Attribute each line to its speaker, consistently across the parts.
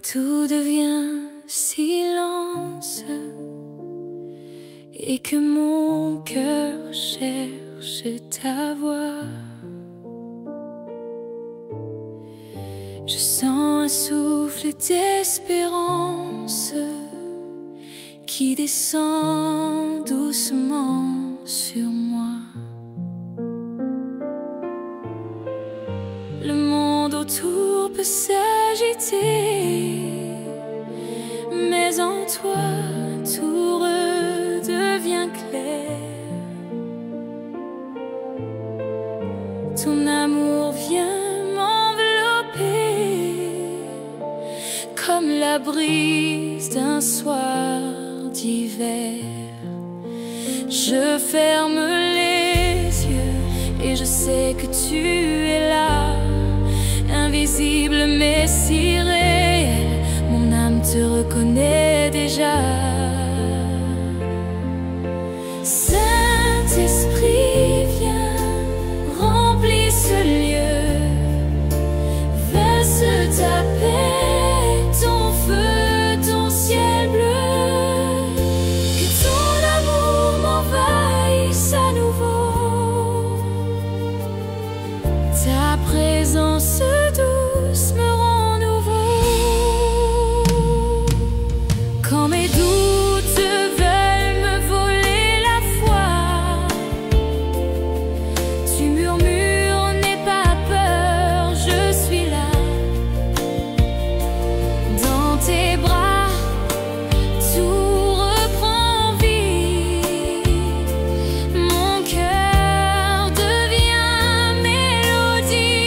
Speaker 1: tout devient silence et que mon cœur cherche ta voix. Je sens un souffle d'espérance qui descend doucement sur moi. Le monde autour peut s'agiter, mais en toi tout redevient clair. Ton amour vient m'envelopper comme la brise d'un soir d'hiver. Je ferme les yeux et je sais que tu es là, invisible mais si réel, mon âme te reconnaît déjà. Saint-Esprit, viens, remplis ce lieu, verse ta paix, ton feu, ton ciel bleu, que ton amour m'envahisse à nouveau. Ta présence douce me rend nouveau. Quand mes doutes veulent me voler la foi, tu murmures, n'aie pas peur, je suis là. Dans tes bras, tout reprend vie. Mon cœur devient mélodie.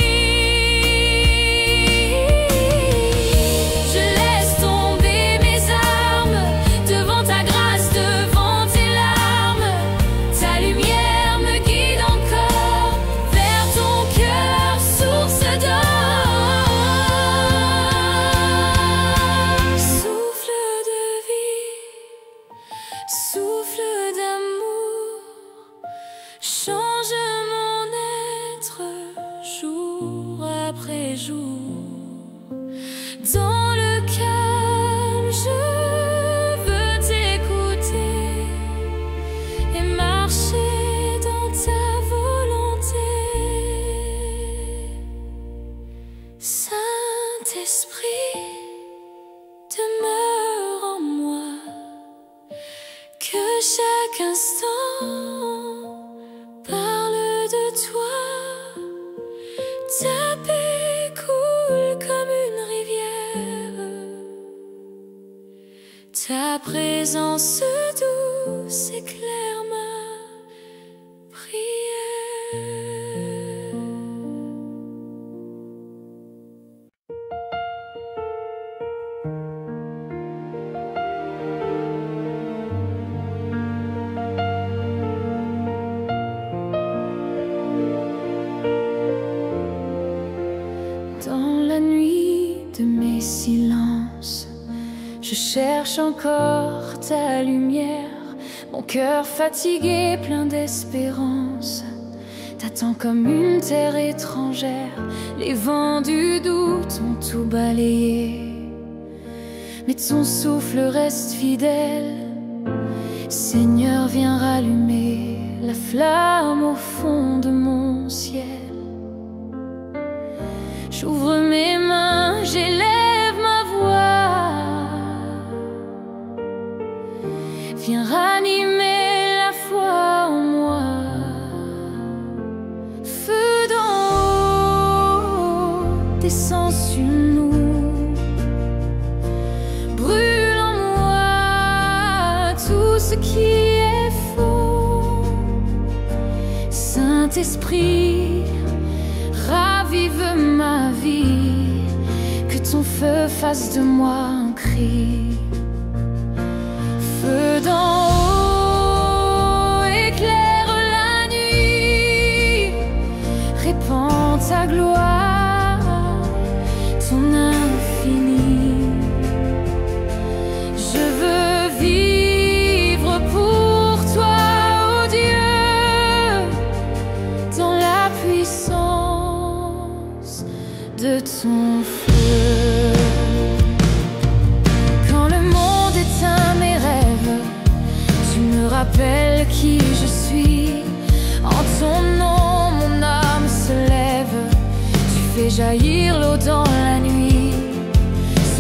Speaker 1: Je laisse tomber mes armes devant ta grâce, devant tes larmes. Ta lumière me guide encore vers ton cœur, source d'or. Souffle de vie, souffle d'amour, change mon être jour après jour. Dans le calme, je veux t'écouter et marcher dans ta volonté. Saint-Esprit, demeure en moi, que chaque instant parle de toi. Ta paix coule comme une rivière, ta présence douce éclaire ma prière. Dans la nuit de mes silences, je cherche encore ta lumière. Mon cœur fatigué, plein d'espérance, t'attend comme une terre étrangère. Les vents du doute ont tout balayé, mais ton souffle reste fidèle. Seigneur, viens rallumer la flamme au fond de mon ciel. J'ouvre mes mains, j'élève ma voix. Viens ranimer la foi en moi. Feu d'en haut, descend sur nous. Brûle en moi tout ce qui est faux. Saint-Esprit, ravive ma vie, que ton feu fasse de moi un cri. Feu d'en haut, éclaire la nuit, répands ta gloire, ton infini. Je veux vivre pour toi, ô Dieu, dans la puissance de ton feu.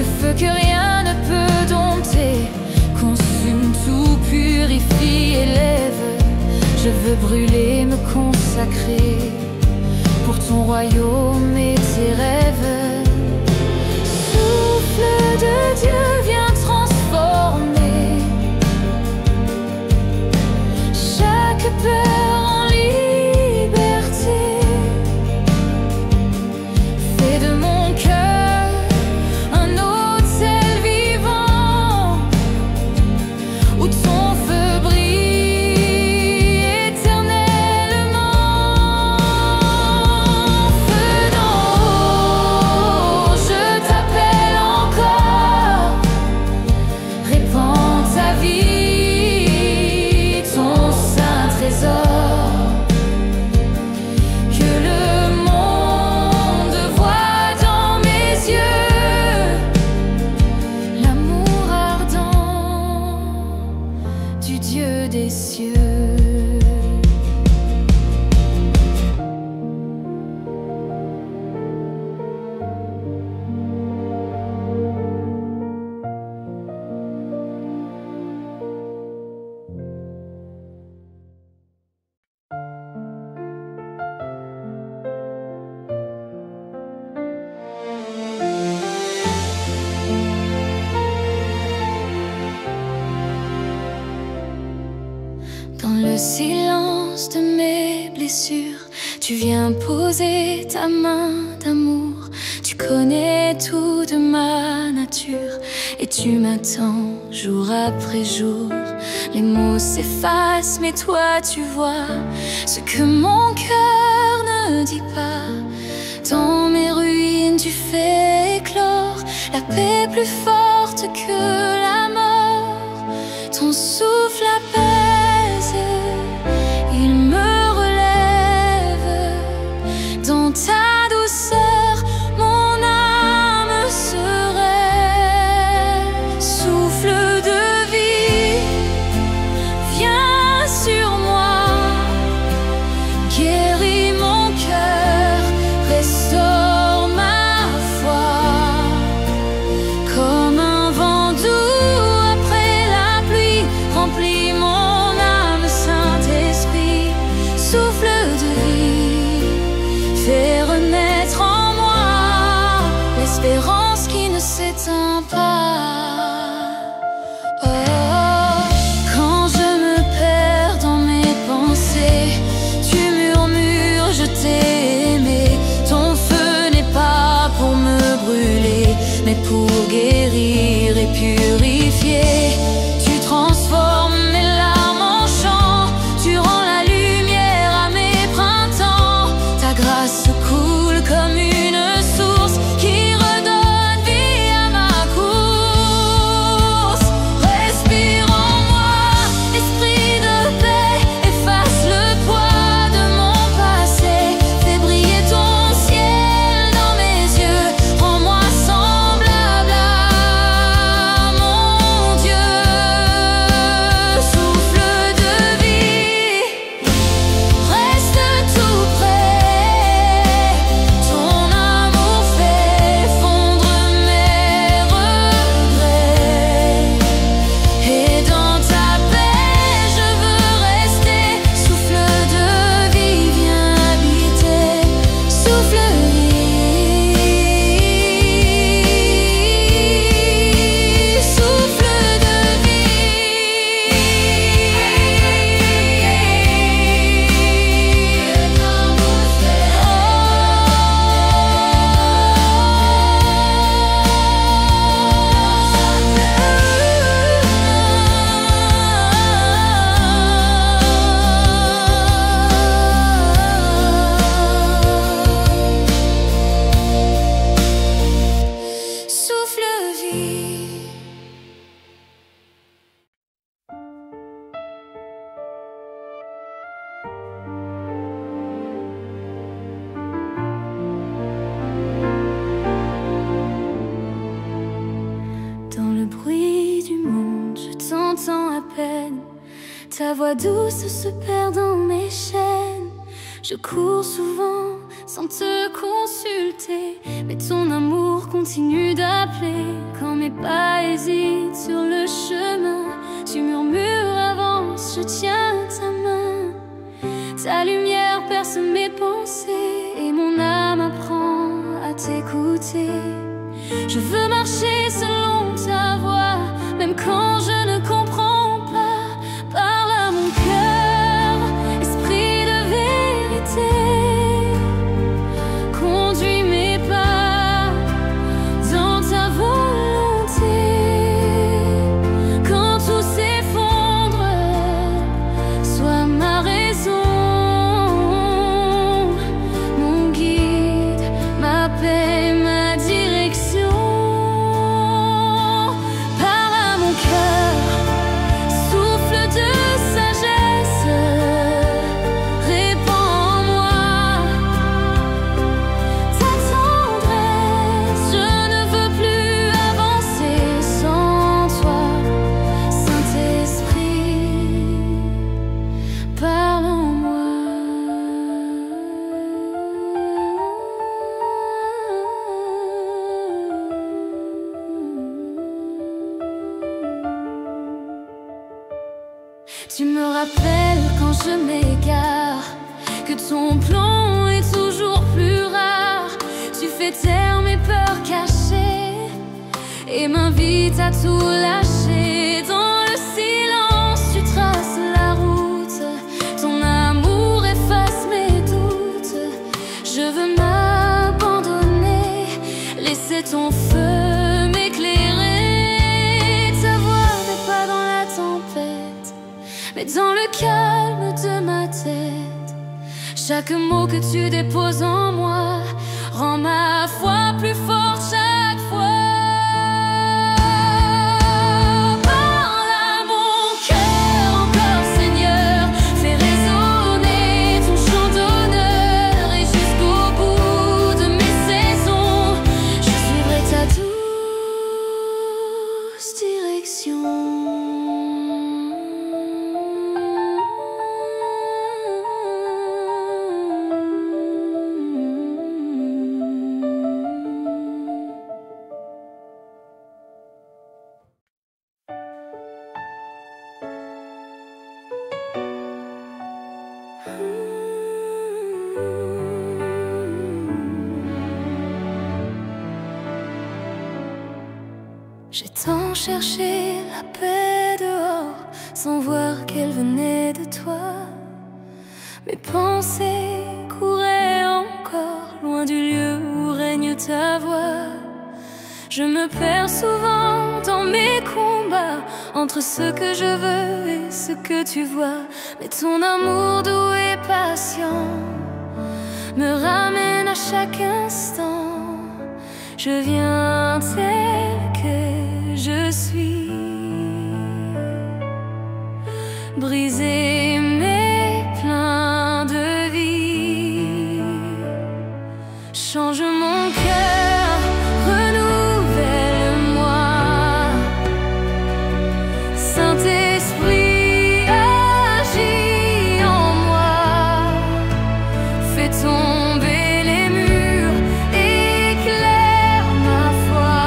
Speaker 1: ce feu que rien ne peut dompter, consume tout, purifie, élève. Je veux brûler, me consacrer pour ton royaume et tes rêves. Souffle de Dieu, viens transformer chaque peur en liberté. Fais de mon cœur un autel vivant où ton feu brille éternellement. Feu d'en haut, je t'appelle encore. Répands ta vie, ton saint trésor, que le monde voit dans mes yeux l'amour ardent du Dieu des cieux. Dans le silence de mes blessures, tu viens poser ta main d'amour. Tu connais tout de ma nature et tu m'attends jour après jour. Les mots s'effacent mais toi tu vois ce que mon cœur ne dit pas. Dans mes ruines tu fais éclore la paix plus forte que la mort. Ton souffle apaise, il me relève. Dans ta douceur, mon âme se rêve. Souffle de vie, viens sur moi. Guéris mon cœur, restaure ma foi. Comme un vent doux après la pluie, remplis mon âme, Saint-Esprit. Souffle de vie, fais renaître en moi l'espérance qui ne s'éteint pas. Oh, quand je me perds dans mes pensées, tu murmures, je t'ai aimé. Ton feu n'est pas pour me brûler, mais pour guérir et purifier. Tu transformes mes larmes en chant, tu rends la lumière à mes printemps. Ta grâce coule comme une source qui redonne vie à ma course. Respire en moi, esprit de paix, efface le poids de mon passé. Fais briller ton ciel dans mes yeux, rends-moi semblable à mon Dieu. Souffle de vie, reste tout près. Ton amour fait fondre mes regrets. Et dans ta paix je veux rester. Souffle de vie, viens habiter. Souffle de vie, souffle de souffle vie. Dans le bruit du monde, je t'entends à peine. Ta voix douce se perd dans mes chaînes. Je cours souvent sans te consulter. Mais ton amour continue d'appeler. Quand mes pas hésitent sur le chemin, tu murmures avance, je tiens ta main. Ta lumière perce mes pensées et mon âme apprend à t'écouter. Je veux marcher selon ta voix, même quand je ne comprends pas. Parle à mon cœur, esprit de vérité. Conduis mes pas dans ta volonté. Quand tout s'effondre, sois ma raison, mon guide, ma paix, ma direction. Parle à mon cœur, souffle de sagesse, répands en moi ta tendresse. Je ne veux plus avancer sans toi, Saint-Esprit. Parle en moi. Tu me rappelles quand je m'égare que ton plan est toujours plus rare. Tu fais taire mes peurs cachées et m'invites à tout lâcher. Dans le silence, tu traces la route. Ton amour efface mes doutes. Je veux m'abandonner, laisser ton feu m'éclairer. Ta voix n'est pas dans la tempête, mais dans le calme de ma tête. Chaque mot que tu déposes en moi rend ma foi plus forte chaque fois. Parle à mon cœur encore, Seigneur. Fais résonner ton chant d'honneur. Et jusqu'au bout de mes saisons, je suivrai ta douce direction. J'ai tant cherché la paix dehors sans voir qu'elle venait de toi. Mes pensées couraient encore loin du lieu où règne ta voix. Je me perds souvent dans mes combats entre ce que je veux et ce que tu vois. Mais ton amour doux et patient me ramène à chaque instant. Je viens tel que je suis, brisé mais plein de vie. Change mon cœur, renouvelle-moi. Saint-Esprit, agis en moi. Fais tomber les murs, éclaire ma foi.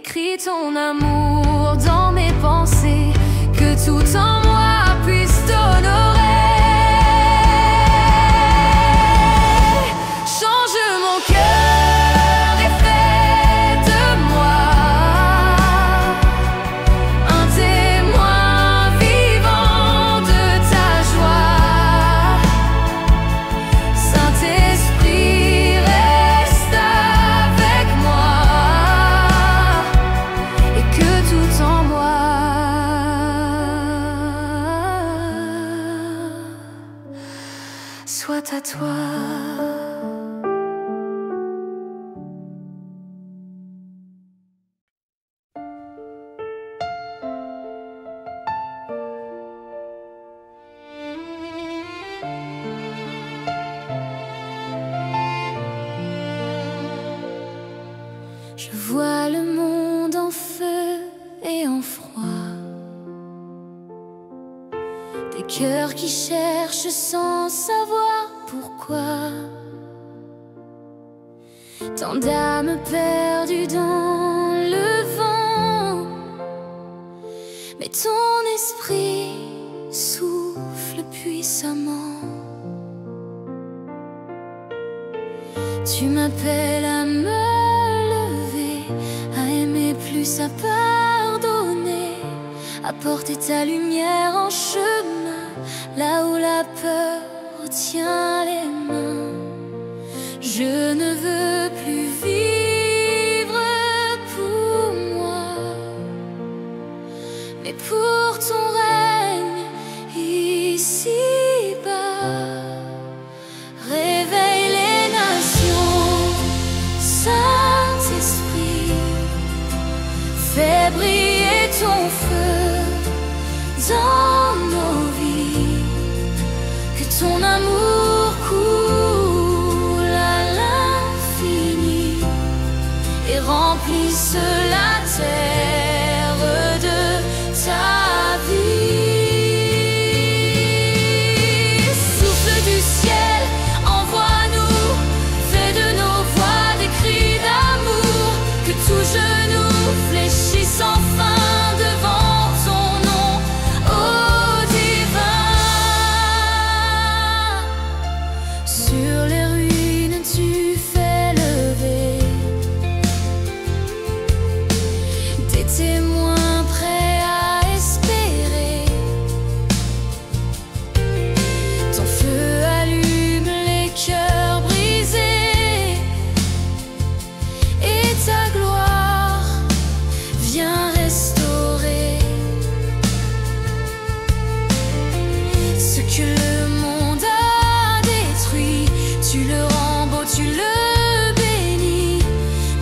Speaker 1: Écris ton amour dans mes pensées, que tout en moi puisse t'honorer. Change mon cœur et fais de moi un témoin vivant de ta joie. Saint-Esprit, reste avec moi et que tout en moi soit à toi. Je vois le monde en feu et en froid, des cœurs qui cherchent sans savoir pourquoi, tant d'âmes perdues dans le vent. Mais ton esprit souffle puissamment. Tu m'appelles à me lever, à aimer plus, à pardonner, à porter ta lumière en chemin, là où la peur tient les mains. Je ne veux plus vivre pour moi, mais pour ton règne ici-bas. Réveille les nations, Saint-Esprit, fais briller ton feu dans nos vies, que ton amour coule à l'infini et remplisse la terre de ta vie. Souffle du ciel, envoie-nous, fais de nos voix des cris d'amour, que tout genou fléchisse enfin devant ton nom, ô divin. Sur les ruines tu fais lever des témoins prêts à espérer. Ton feu allume les cœurs brisés et ta gloire vient restaurer ce que le monde a détruit. Tu le rends beau, tu le bénis.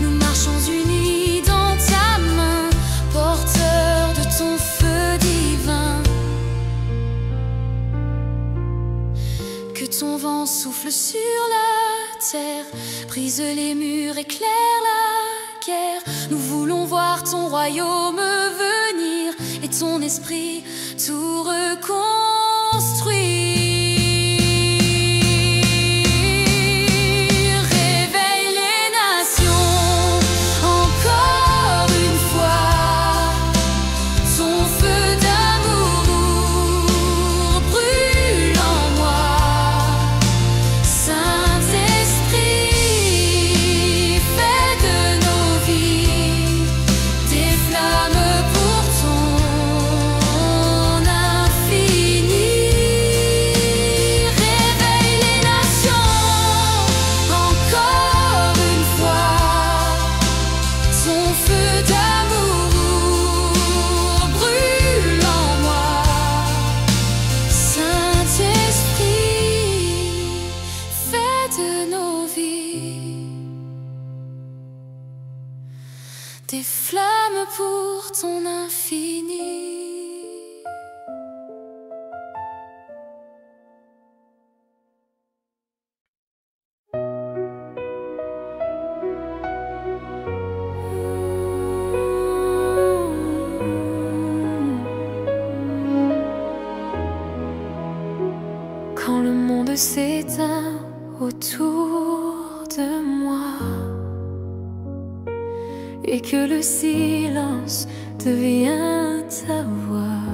Speaker 1: Nous marchons unis dans ta main, porteurs de ton feu divin. Que ton vent souffle sur la terre, brise les murs, éclaire la guerre. Nous voulons voir ton royaume venir et ton esprit tout reconstruire. Réveille les nations, encore une fois. Ton feu d'amour brûle en moi. Saint-Esprit, fais de nos vies des flammes pour ton infini. Réveille les nations, encore une fois. Ton feu d'amour brûle en moi. Saint-Esprit, fais de nos vies des flammes pour ton infini. Quand le monde s'éteint autour de moi, et que le silence devient ta voix.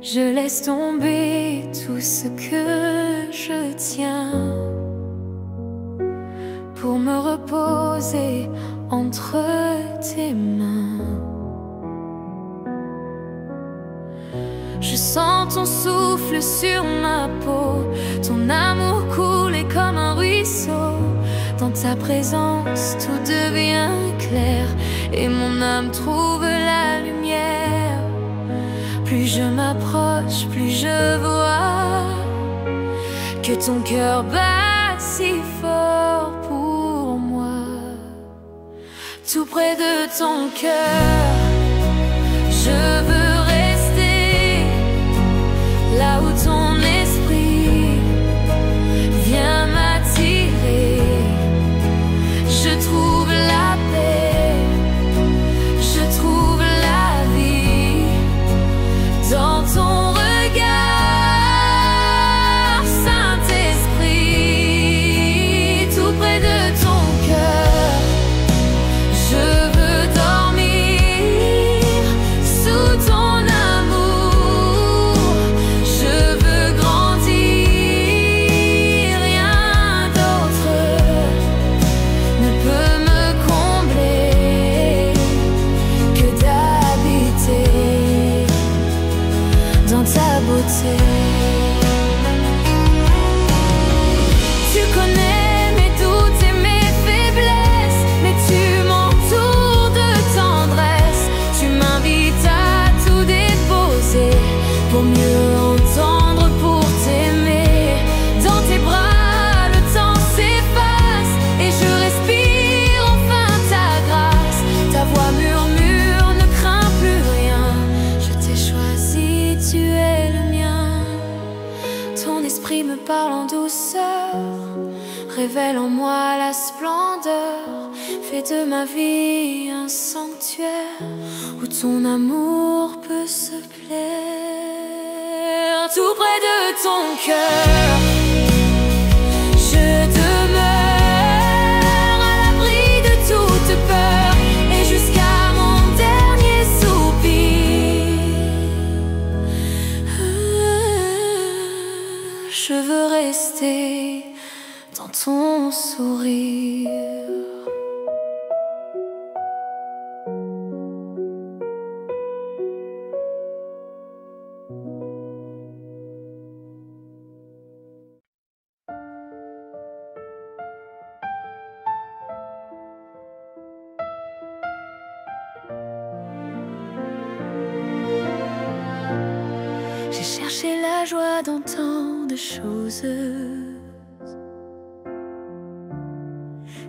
Speaker 1: Je laisse tomber tout ce que je tiens pour me reposer entre tes mains. Je sens ton souffle sur ma peau, ton amour couler comme un ruisseau. Dans ta présence, tout devient clair et mon âme trouve la lumière. Plus je m'approche, plus je vois que ton cœur bat si fort pour moi. Tout près de ton cœur, je veux rester là où ton esprit vient m'attirer. Je trouve la paix, je trouve la vie dans ton regard, Saint-Esprit. Tout près de ton cœur, je veux dormir sous ton amour. Je veux grandir, rien d'autre ne peut me combler que d'habiter dans ta beauté. Tu connais mes doutes et mes faiblesses, mais tu m'entoures de tendresse. Tu m'invites à tout déposer pour mieux entendre, pour t'aimer. Dans tes bras, le temps s'efface et je respire enfin ta grâce. Ta voix murmure, ne crains plus rien. Je t'ai choisi, tu es le mien. Ton esprit me parle en douceur, révèle en moi la splendeur. Fais de ma vie un sanctuaire où ton amour peut se plaire. Tout près de ton cœur, je demeure à l'abri de toute peur et jusqu'à mon dernier soupir. Je veux rester dans ton sourire. J'ai cherché la joie dans tant de choses,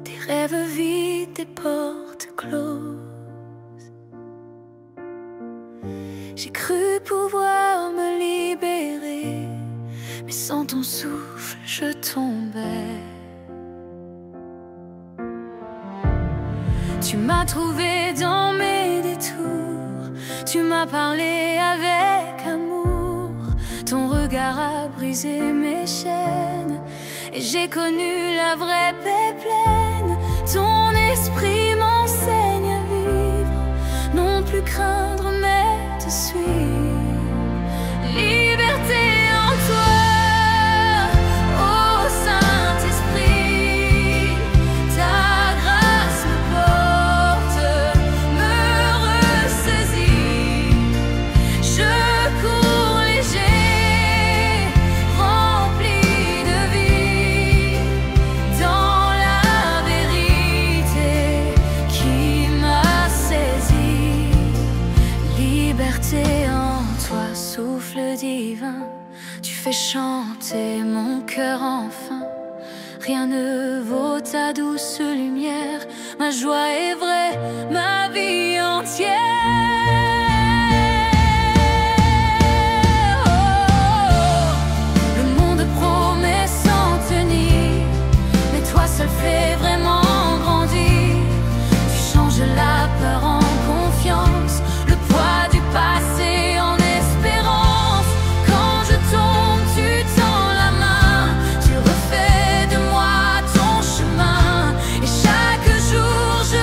Speaker 1: des rêves vides, des portes closes. J'ai cru pouvoir me libérer, mais sans ton souffle je tombais. Tu m'as trouvé dans mes détours, tu m'as parlé avec amour. Ton regard a brisé mes chaînes et j'ai connu la vraie paix pleine. Ton esprit m'enseigne à vivre, non plus craindre mais te suivre. Liberté en toi, ô Saint-Esprit. Ta grâce me porte, me ressaisit. Je cours léger, rempli de vie, dans la vérité qui m'a saisi. Liberté en toi, souffle divin, tu fais chanter mon cœur enfin. Rien ne vaut ta douce lumière, ma joie est vraie, ma vie entière. Le monde promet s'en tenir, mais toi seul fais vraiment grandir. Tu changes la peur en confiance, le poids du passé en espérance. Quand je tombe, tu tends la main, tu refais de moi ton chemin. Et chaque jour je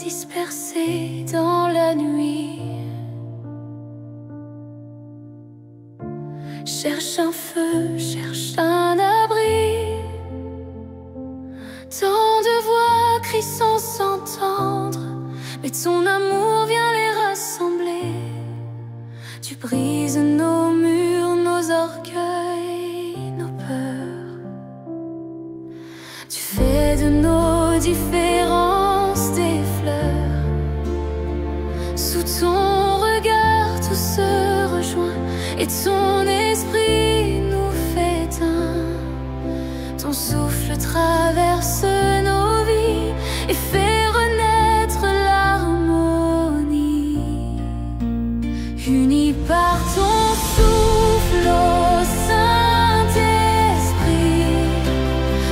Speaker 1: dispersés dans la nuit. Cherche un feu, cherche un abri. Tant de voix crient sans s'entendre, mais ton amour vient les rassembler. Tu brises nos murs, nos orgueils, nos peurs. Tu fais de nos différences des fleurs. Sous ton regard tout se rejoint et ton esprit nous fait un. Ton souffle traverse nos vies et fait renaître l'harmonie. Unis par ton souffle, ô Saint-Esprit,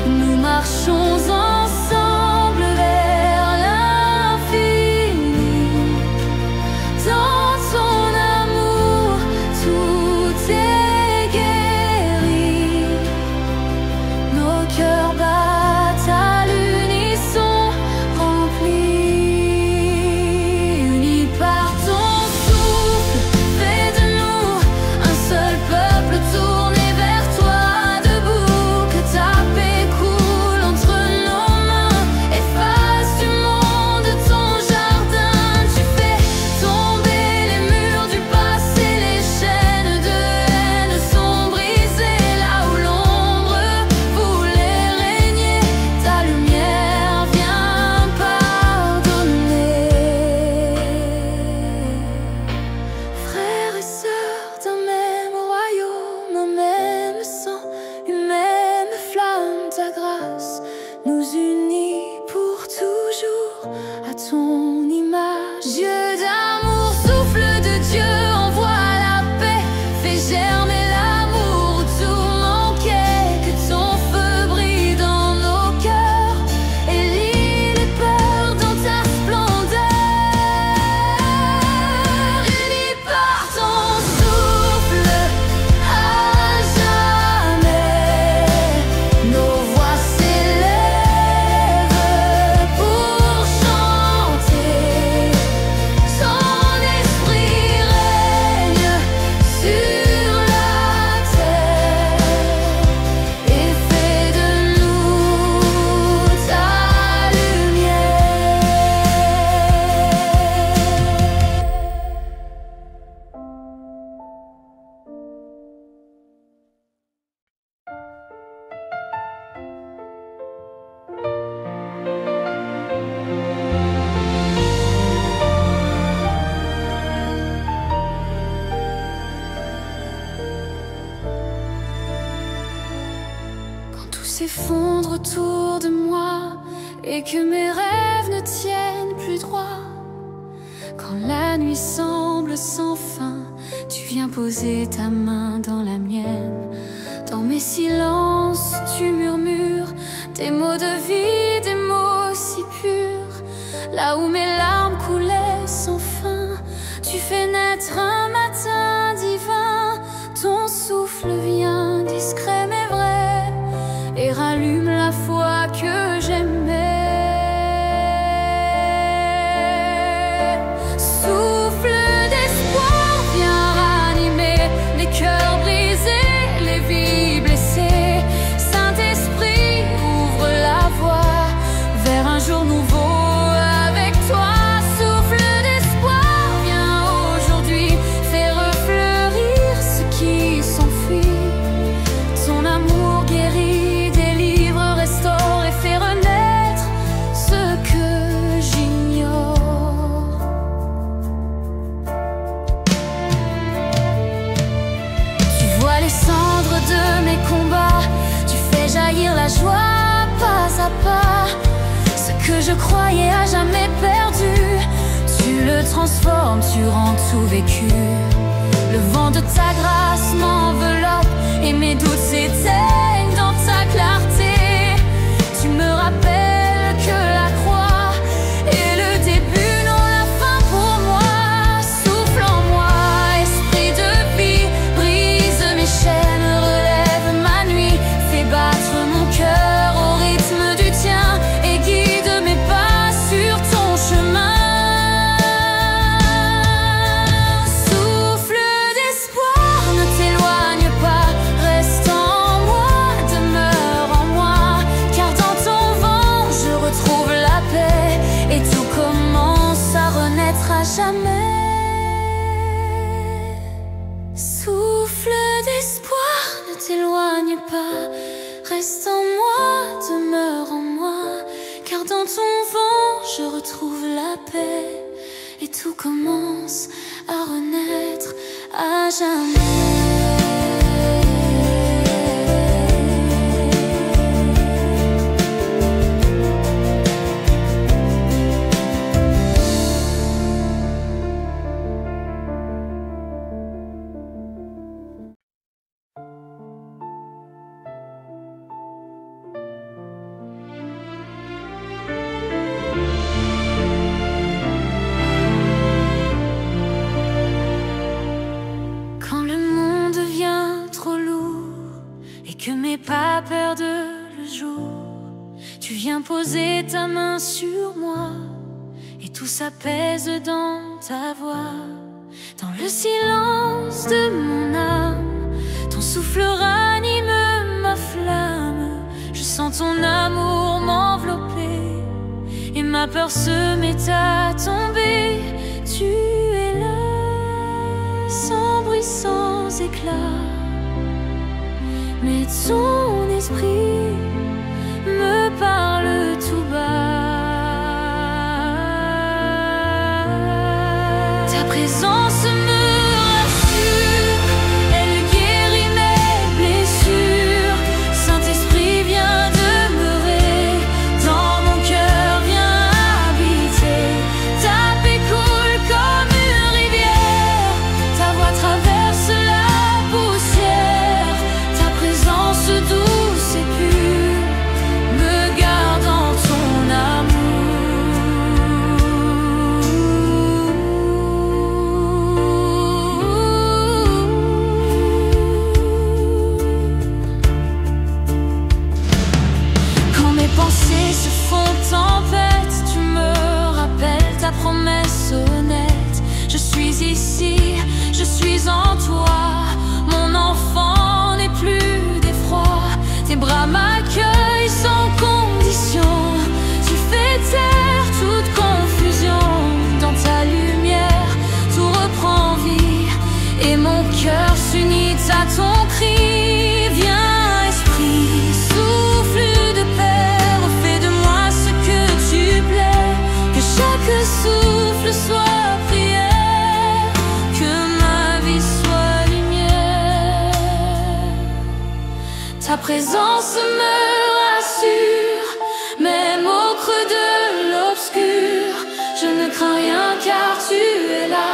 Speaker 1: nous marchons ensemble vers l'infini. Dans ton amour, tout est guéri. Nos cœurs battent à l'unisson, remplis. Unis par ton souffle, fais de nous un seul peuple tourné vers toi, debout. Que ta paix coule entre nos mains, efface du monde ton jardin. Tu fais tomber les murs du passé, les chaînes de haine sont brisées. Là où l'ombre voulait régner, ta lumière vient pardonner. Frères et sœurs d'un même royaume, un même sang, une même flamme, ta grâce nous unit pour toujours à ton image. Dieu d'amour, souffle de Dieu, envoie la paix, fais germer l'amour où tout manquait. Que ton feu brille dans nos cœurs et lie les peurs dans ta splendeur. Unis par ton souffle à jamais, nos voix s'élèvent pour chanter. Ton esprit règne sur la terre et fais de nous ta lumière. Quand tout s'effondre autour de moi et que mes rêves ne tiennent plus droit, quand la nuit semble sans fin, tu viens poser ta main dans la mienne. Dans mes silences, tu murmures des mots de vie, des mots si purs. Là où mes larmes coulaient sans fin, tu fais naître un matin divin. Ton souffle vient discret mais vrai et rallume la foi que j'aimais. Souffle d'espoir, viens ranimer les cœurs brisés, les vies blessées. Saint-Esprit, ouvre la voie vers un jour nouveau avec toi. Souffle d'espoir, viens aujourd'hui, fais refleurir ce qui s'enfuit. Ton amour guérit, délivre, restaure et fait renaître ce que j'ignore. Tu vois les cendres de mes combats, tu fais jaillir la joie pas à pas. Ce que je croyais à jamais perdu, tu le transformes, tu rends tout vécu. Le vent de ta grâce m'enveloppe et mes doutes s'éteignent dans ta clarté. Tu me rappelles que la croix est le début, non la fin pour moi. Souffle en moi, esprit de vie, brise mes chaînes, relève ma nuit, fais battre mon cœur au rythme du tien et guide mes pas sur ton chemin. ton vent, je retrouve la paix et tout commence à renaître à jamais. Pas peur de le jour, tu viens poser ta main sur moi et tout s'apaise dans ta voix. Dans le silence de mon âme, ton souffle ranime ma flamme. Je sens ton amour m'envelopper et ma peur se met à tomber. Tu es là, sans bruit, sans éclat, mais ton esprit me parle tout bas. Ta présence me rassure, elle guérit mes blessures. Saint-Esprit vient demeurer dans mon cœur, viens habiter. Ta paix coule comme une rivière, ta voix traverse la poussière. Ta présence douce et pure me garde dans ton amour. Quand mes pensées se font tempête, tu me rappelles ta promesse honnête. Je suis ici, je suis en toi, mon enfant n'est plus d'effroi. Tes bras m'accueillent sans condition, tu fais taire toute confusion. Dans ta lumière, tout reprend vie et mon cœur s'unit à ton cri. Viens esprit, souffle de paix, refais de moi ce que tu plais. Que chaque souffle soit prière, que ma vie soit lumière. Ta présence me rassure, même au creux de l'obscur. Je ne crains rien car tu es là,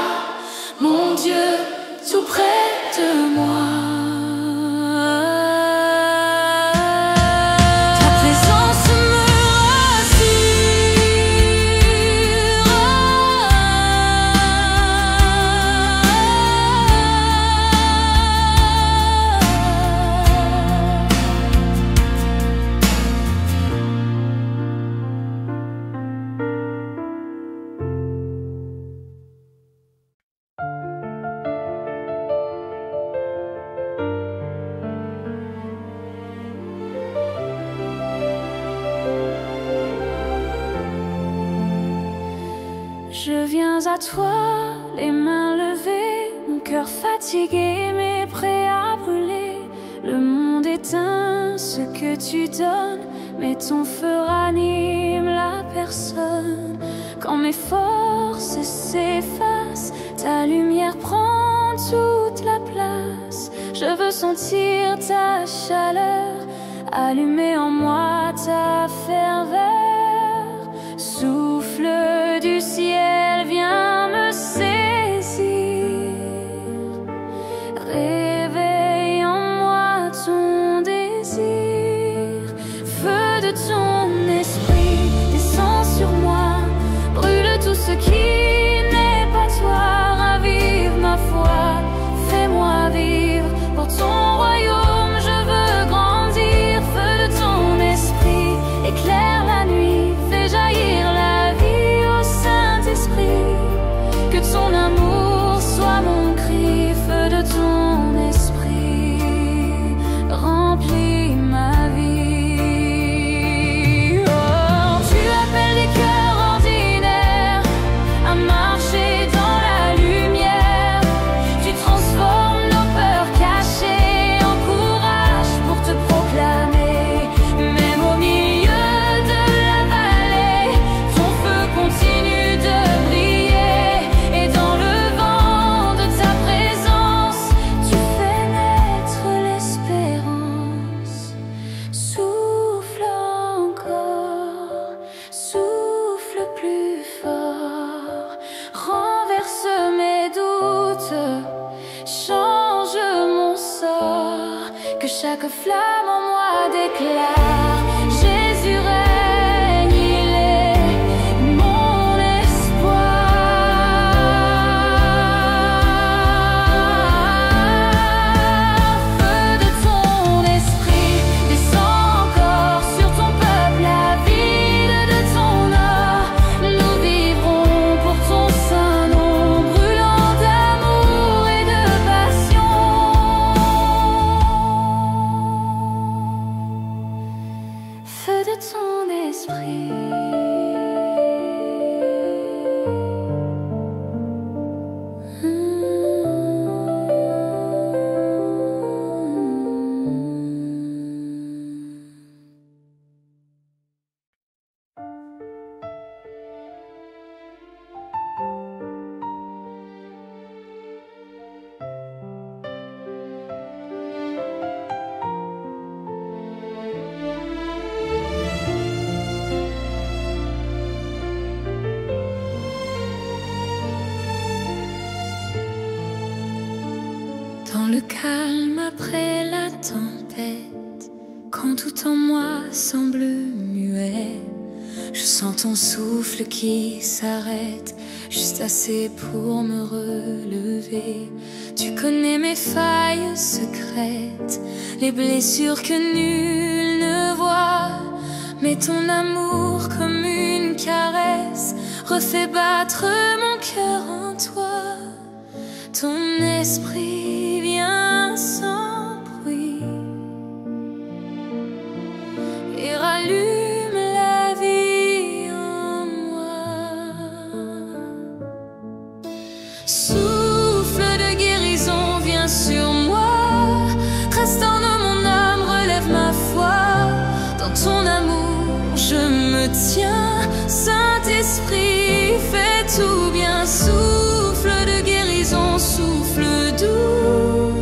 Speaker 1: mon Dieu, tout près de moi. Ta présence me Je viens à toi, les mains levées, mon cœur fatigué mais prêt à brûler. Le monde éteint ce que tu donnes, mais ton feu ranime la personne. Quand mes forces s'effacent, ta lumière prend toute la place. Je veux sentir ta chaleur, allumer en moi ta ferveur. Souffle du ciel, viens me saisir. Réveille en moi ton désir. Feu de ton esprit, descends sur moi. Brûle tout ce qui n'est pas toi. Ravive ma foi, fais-moi vivre pour ton royaume. Je veux grandir. Feu de ton esprit, éclaire la nuit. Fais jaillir la vie au Saint-Esprit. Que ton amour soit mon cri. Feu de ton esprit, remplis ma vie. Oh, tu appelles des cœurs ordinaires à marcher dans la lumière. Tu transformes nos peurs cachées en courage pour te proclamer. Même au milieu de la vallée, esprit. Dans le calme après la tempête, quand tout en moi semble muet, je sens ton souffle qui s'arrête, juste assez pour me relever. Tu connais mes failles secrètes, les blessures que nul ne voit, mais ton amour comme une caresse refait battre mon cœur en toi. Ton esprit vient sans bruit et rallume la vie en moi. Souffle de guérison, viens sur moi, restaure mon âme, relève ma foi. Dans ton amour je me tiens, Saint-Esprit, fais tout bien. Souffle de guérison, souffle doux,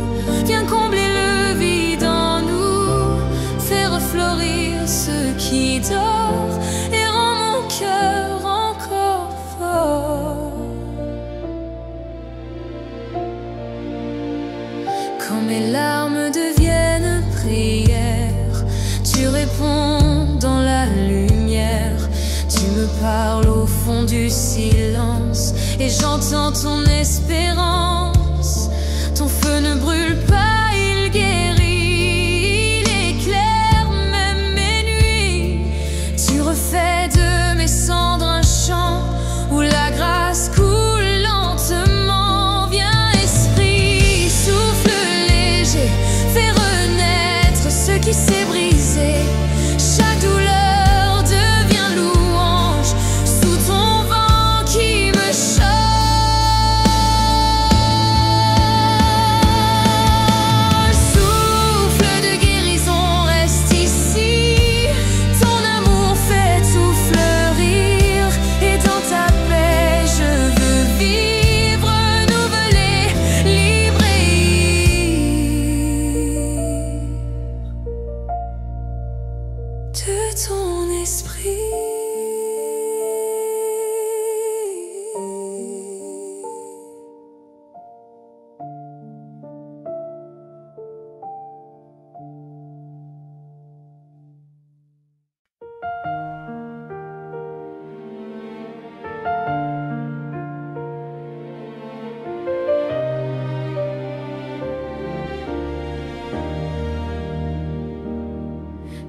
Speaker 1: viens combler le vide en nous, fais refleurir ce qui dort et rend mon cœur encore fort. Quand mes larmes deviennent prières, tu réponds dans la lumière. Tu me parles au fond du silence et j'entends ton espérance. Ton feu ne brûle pas, il guérit, il éclaire même mes nuits. Tu refais de mes cendres un chant où la grâce coule lentement. Viens esprit, souffle léger, fais renaître ce qui s'est brisé. Chaque douleur devient louange sous ton vent qui me chauffe. De ton esprit.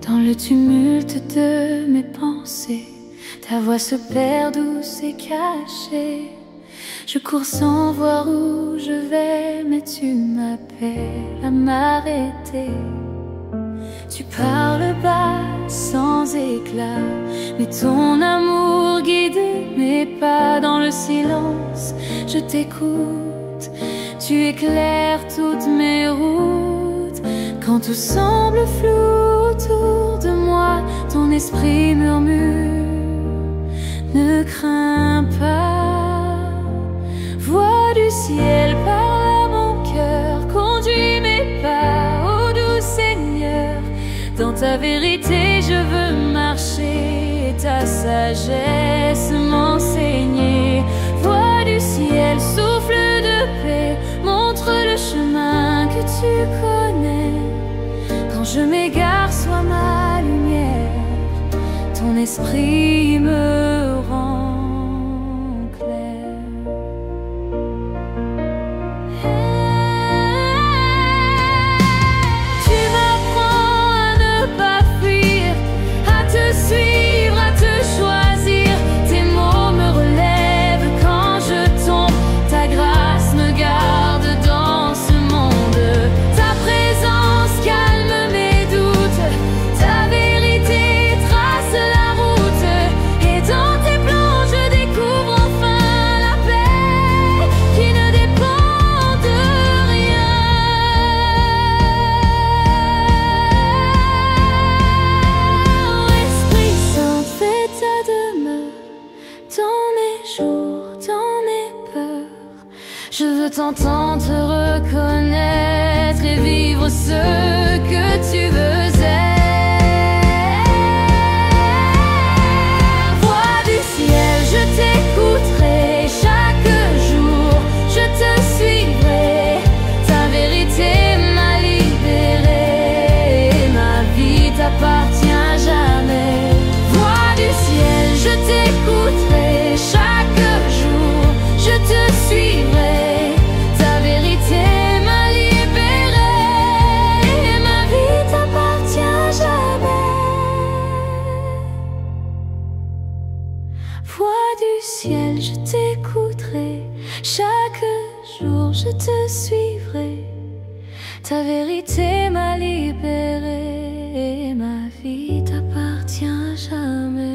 Speaker 1: Dans le tumulte de mes pensées, ta voix se perd douce et cachée. Je cours sans voir où je vais, mais tu m'appelles à m'arrêter. Tu parles bas, sans éclat, mais ton amour guide mes pas. Dans le silence, je t'écoute, tu éclaires toutes mes routes. Quand tout semble flou autour de moi, ton esprit murmure, ne crains pas. Voix du ciel parle à mon cœur, conduis mes pas, ô doux Seigneur. Dans ta vérité je veux marcher, et ta sagesse m'enseigner. Voix du ciel, souffle de paix, montre le chemin que tu connais. Quand je m'égare, sois ma lumière, ton esprit me rend clair. Tu m'apprends à ne pas fuir, à te suivre, à te choisir. Tes mots me relèvent quand je tombe, ta grâce me garde dans ce monde. Ta présence calme mes doutes, ta vérité trace la route. t'entends te reconnaître et vivre ce que tu veux être. Voix du ciel, je t'écouterai chaque jour, je te suivrai. Ta vérité m'a libérée, ma vie t'appartient à jamais. Voix du ciel, je t'écouterai chaque jour, je te suivrai. Ta vérité m'a libérée, ma vie t'appartient à jamais. Voix du ciel, je t'écouterai chaque jour, je te suivrai. Ta vérité m'a libérée, ma vie t'appartient à jamais.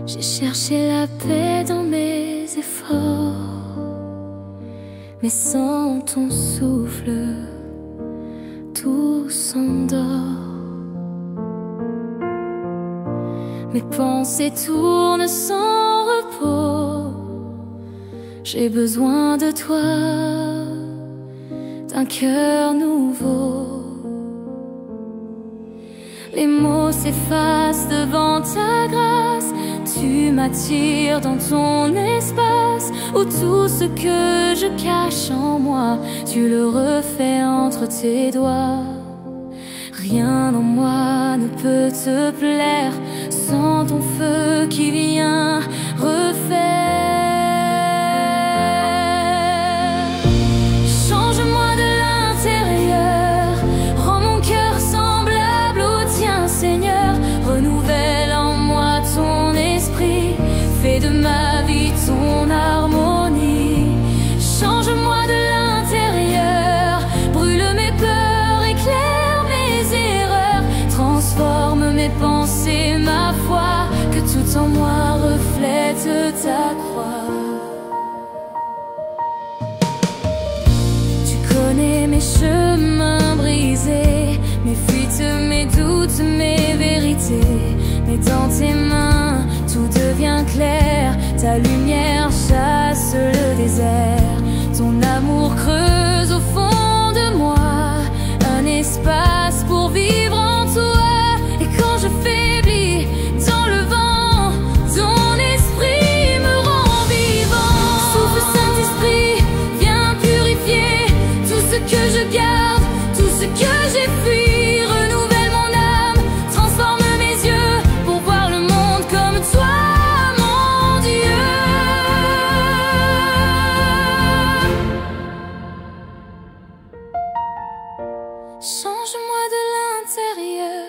Speaker 1: J'ai cherché la paix dans mes efforts, mais sans ton souffle, tout s'endort. Mes pensées tournent sans repos. J'ai besoin de toi, d'un cœur nouveau. Les mots s'effacent devant ta grâce. Tu m'attires dans ton espace, où tout ce que je cache en moi, tu le refais entre tes doigts. Rien en moi ne peut te plaire sans ton feu qui vient refaire. Change-moi de l'intérieur, rends mon cœur semblable au tien, Seigneur. Renouvelle en moi ton esprit, fais de ma vie ton harmonie. Change-moi de l'intérieur, brûle mes peurs, éclaire mes erreurs, transforme mes pensées, ma foi, que tout en moi reflète ta croix. Tu connais mes chemins brisés, mes fuites, mes doutes, mes vérités. Mais dans tes mains, tout devient clair. Ta lumière chasse le désert. Ton amour creuse au fond de moi un espace pour vivre en toi. Et quand je faiblis dans le vent, ton esprit me rend vivant. Souffle Saint-Esprit, viens purifier tout ce que je garde, tout ce que j'ai fui. Renouvelle mon âme, transforme mes yeux pour voir le monde comme toi, mon Dieu. Change-moi de l'intérieur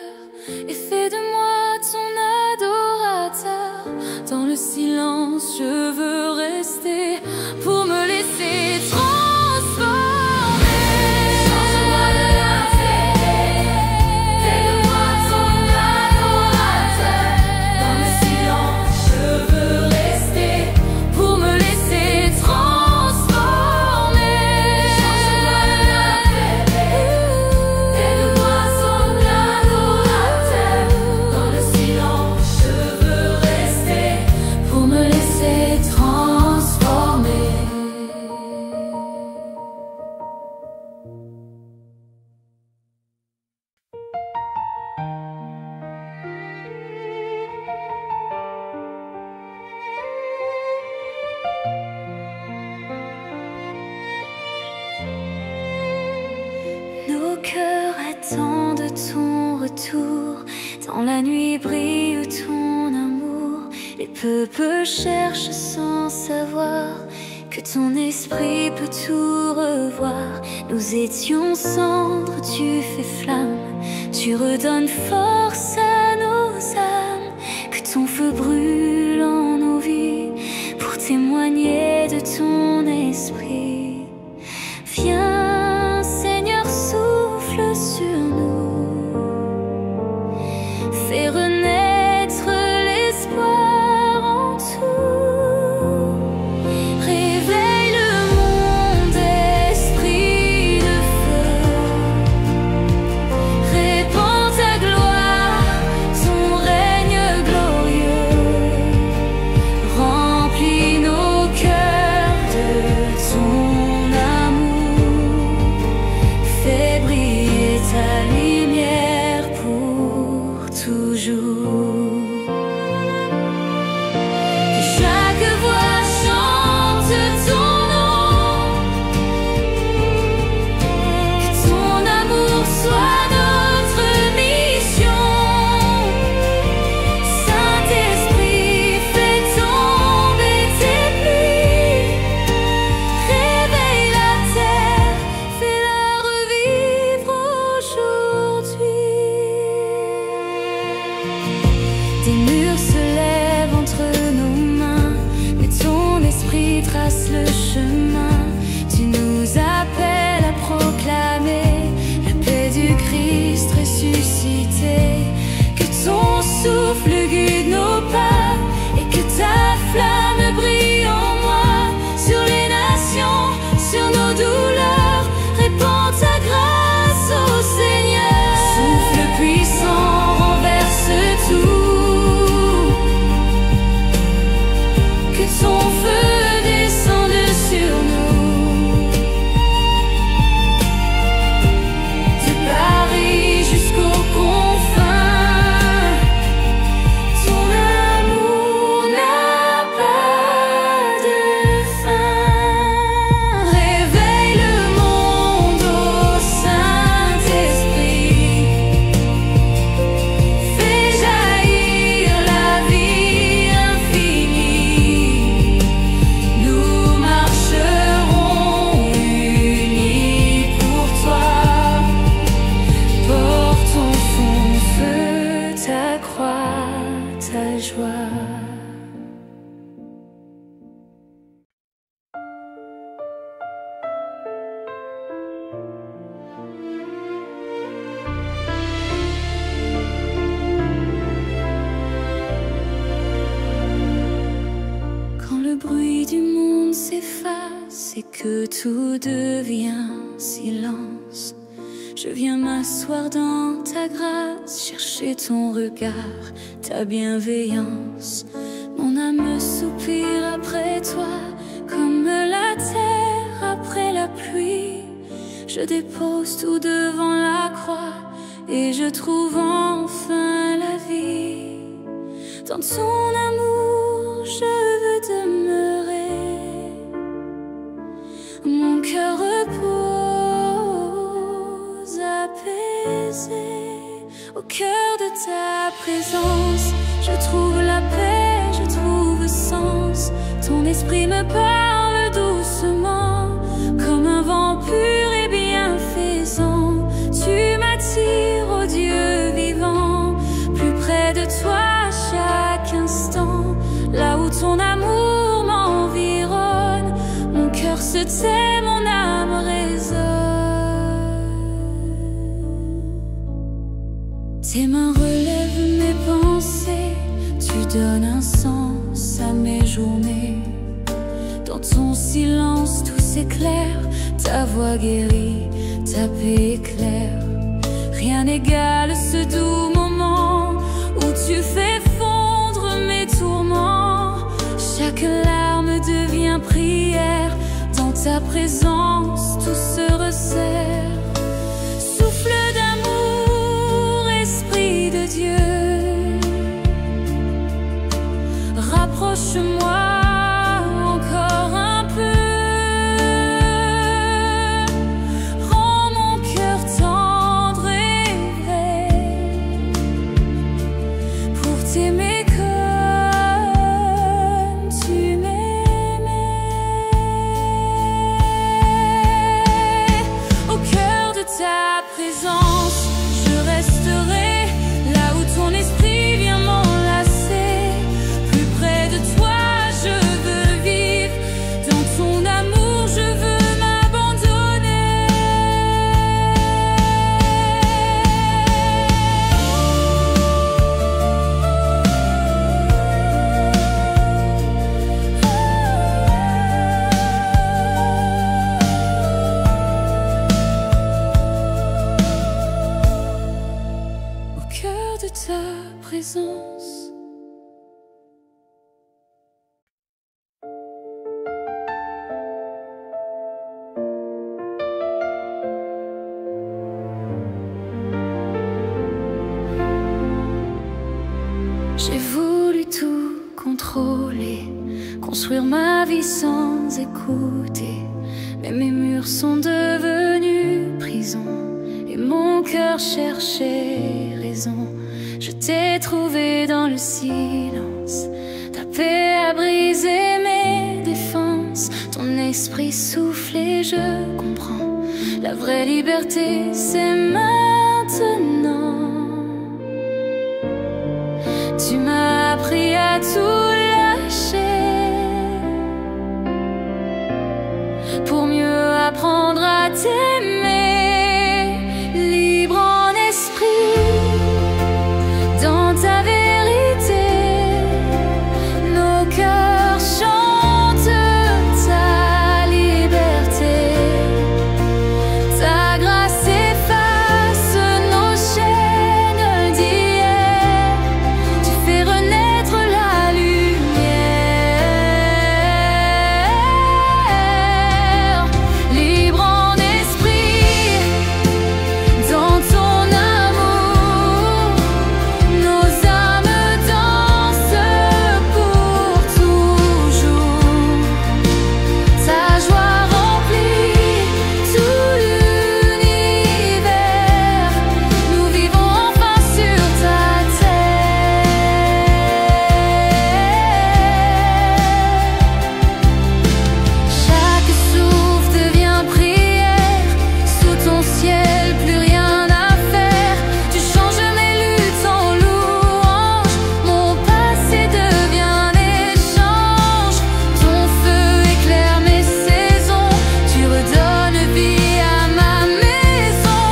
Speaker 1: et fais de moi ton adorateur. Dans le silence, je veux rester pour me laisser transformer. Change-moi de l'intérieur, fais de moi ton adorateur. Dans le silence, je veux rester pour me laisser transformer. Change-moi de l'intérieur, fais de moi ton adorateur. Dans le silence, je veux rester pour me laisser transformer. Nos cœurs attendent ton retour. Dans la nuit brille ton amour. Les peuples cherchent sans savoir que ton esprit peut tout revoir. Nous étions cendres, tu fais flamme. Tu redonnes force à nos âmes. Que ton feu brûle en nos vies pour témoigner de ton esprit. Viens, Seigneur, souffle sur nous. Fais renaître l'espoir en tout. toujours. Que chaque voix chante ton nom, que ton amour soit notre mission. Saint-Esprit, fais tomber tes pluies, réveille la terre, fais-la revivre aujourd'hui. Des murs se lèvent entre nos mains, mais ton esprit trace le chemin. Tu nous appelles à proclamer la paix du Christ ressuscité. Que ton souffle guide nos pas et que ta flamme brille en moi. Sur les nations, sur nos douleurs, répands ta grâce, ô Seigneur. Souffle puissant, renverse tout. Que ton feu descende sur nous. De Paris jusqu'aux confins, ton amour n'a pas de fin. Réveille le monde, ô Saint-Esprit. Fais jaillir la vie infinie. Nous marcherons unis pour toi. Portons ton feu, ta croix, ta joie. Quand le bruit du monde s'efface et que tout devient silence, je viens m'asseoir dans ta grâce, chercher ton regard, ta bienveillance. Mon âme soupire après toi, comme la terre après la pluie. Je dépose tout devant la croix et je trouve enfin la vie. Dans ton amour, je veux demeurer. Mon cœur repose apaisé. Au cœur de ta présence, je trouve la paix, je trouve sens. Ton esprit me parle doucement, comme un vent pur et bienfaisant. Tu m'attires, ô Dieu vivant, plus près de toi chaque instant. Là où ton amour m'environne, mon cœur se tait, mon âme résonne. Tes mains relèvent mes pensées, tu donnes un sens à mes journées. Dans ton silence tout s'éclaire, ta voix guérit, ta paix éclaire. Rien n'égale ce doux moment où tu fais fondre mes tourments. Chaque larme devient prière, dans ta présence tout se resserre. Souffle d'amour, Esprit de Dieu, rapproche-moi encore un peu. Rends mon cœur tendre et vrai, pour t'aimer comme tu m'aimais. Au cœur de ta présence, je resterai. Là où ton esprit vient m'enlacer, plus près de toi je veux vivre. Dans ton amour je veux m'abandonner. Au cœur de ta présence. J'ai voulu tout contrôler, construire ma vie sans écouter. Mais mes murs sont devenus prison et mon cœur cherchait raison. Je t'ai trouvé dans le silence, ta paix a brisé mes défenses. Ton esprit souffle et je comprends, la vraie liberté c'est maintenant. Tu m'as appris à tout lâcher pour mieux apprendre à t'aimer, libre en esprit. Dans ta vérité, nos cœurs chantent ta liberté. Ta grâce efface nos chaînes d'hier. Tu fais renaître la lumière. Libre en esprit, dans ton amour, nos âmes dansent pour toujours. Ta joie remplit tout l'univers. Nous vivons enfin sur ta terre. Chaque souffle devient prière. Sous ton ciel, plus rien à faire. Tu changes mes luttes en louange. Mon passé devient un échange. Ton feu éclaire mes saisons. Tu redonnes vie à ma maison.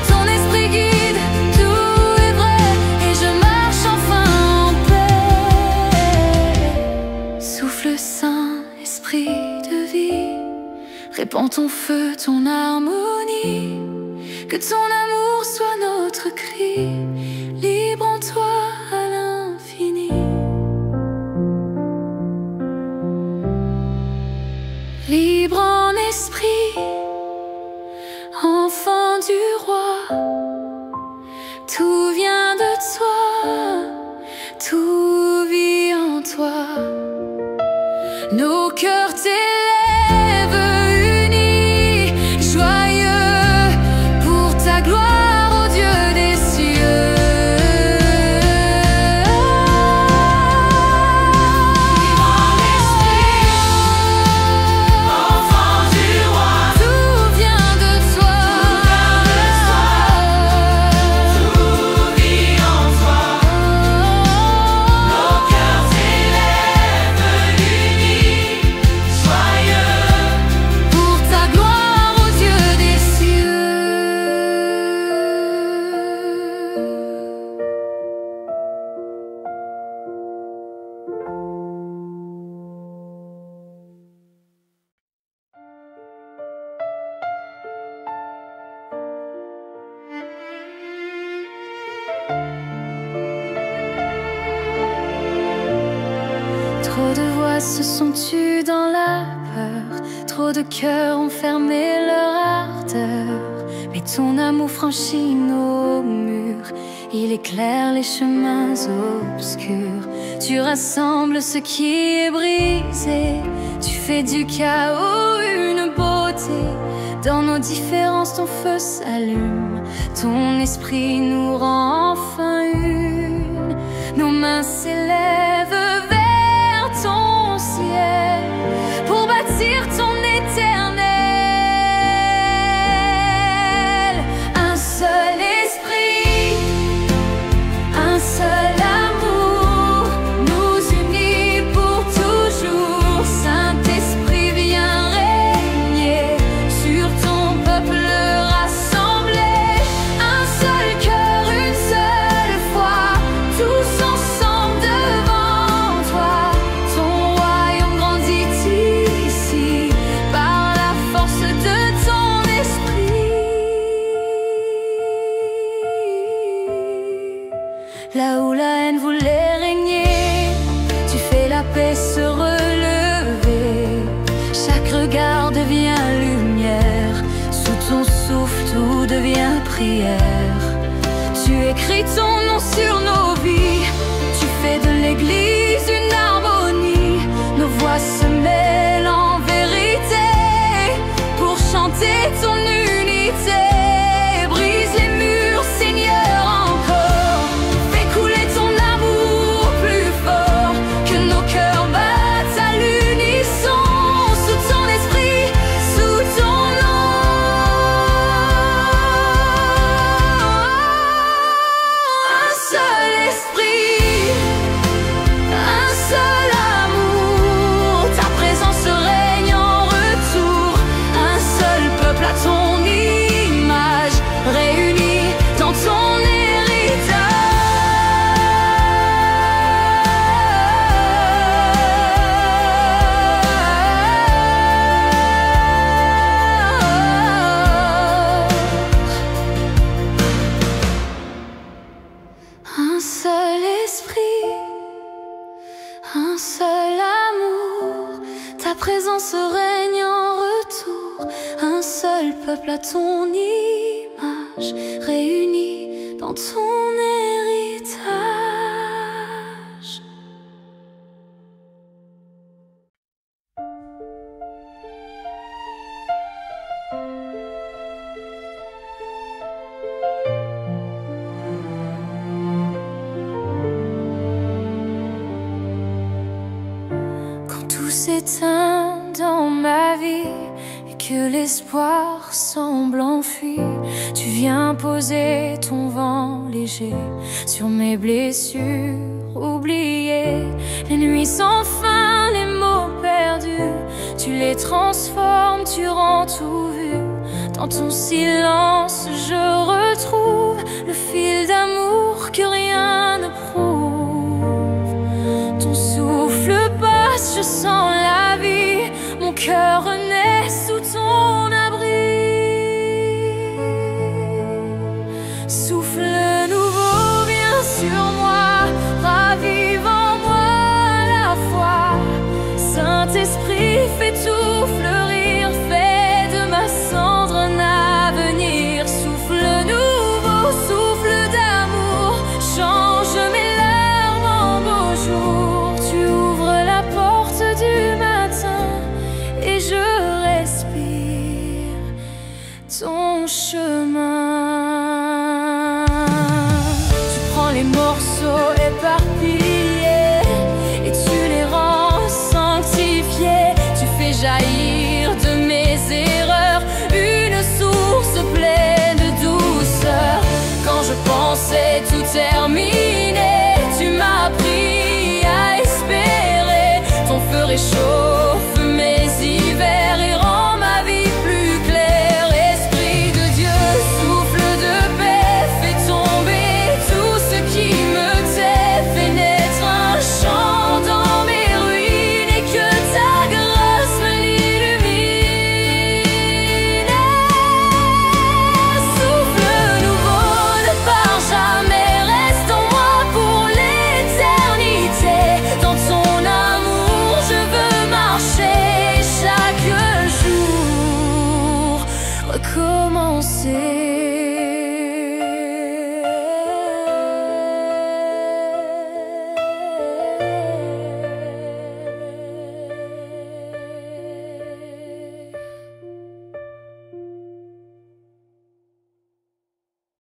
Speaker 1: Ton esprit guide, tout est vrai. Et je marche enfin en paix. Souffle saint, esprit de vie, répands ton feu, ton harmonie. Que ton amour soit notre cri, libre en toi à l'infini. Libre en esprit, enfant du roi. Tout vient de toi, tout vit en toi. Nos cœurs t'élèvent unis, joyeux pour ta gloire, ô Dieu des cieux. Enfant du roi, tout vient de toi, tout vit en toi. Nos cœurs s'élèvent unis, joyeux pour ta gloire, ô Dieu des cieux. Trop de voix se sont tues dans la peur, trop de cœurs ont fermé leur ardeur. Mais ton amour franchit nos murs, il éclaire les chemins obscurs. Tu rassembles ce qui est brisé, tu fais du chaos une beauté. Dans nos différences, ton feu s'allume, ton esprit nous rend enfin une. Nos mains s'élèvent vers ton ciel pour bâtir ton éternel. Un seul esprit, un seul amour nous unit pour toujours. Saint-Esprit, viens régner sur ton peuple rassemblé. Un seul cœur, une seule foi, tous ensemble devant toi. Ton royaume grandit ici par la force de ton esprit. Là où la haine voulait régner, tu fais la paix se relever. Chaque regard devient lumière, sous ton souffle tout devient prière. Tu écris ton nom sur nos vies, tu fais seul esprit, un seul amour, ta présence règne en retour, un seul peuple à ton image, réuni dans ton héritage. S'éteint dans ma vie et que l'espoir semble enfui, tu viens poser ton vent léger sur mes blessures oubliées. Les nuits sans fin, les mots perdus, tu les transformes, tu rends tout vu. Dans ton silence je retrouve le fil d'amour que rien ne prouve. Ton souffle passe, je sens la vie, mon cœur renaît sous ton abri. Souffle nouveau vient sur moi, ravive en moi la foi. Saint-Esprit, fais tout fleurir, fais de ma cendre un avenir. Souffle nouveau, souffle d'amour, change mes larmes en beaux jours. Tu ouvres la porte du matin et je respire ton chemin. Tu prends les morceaux éparpillés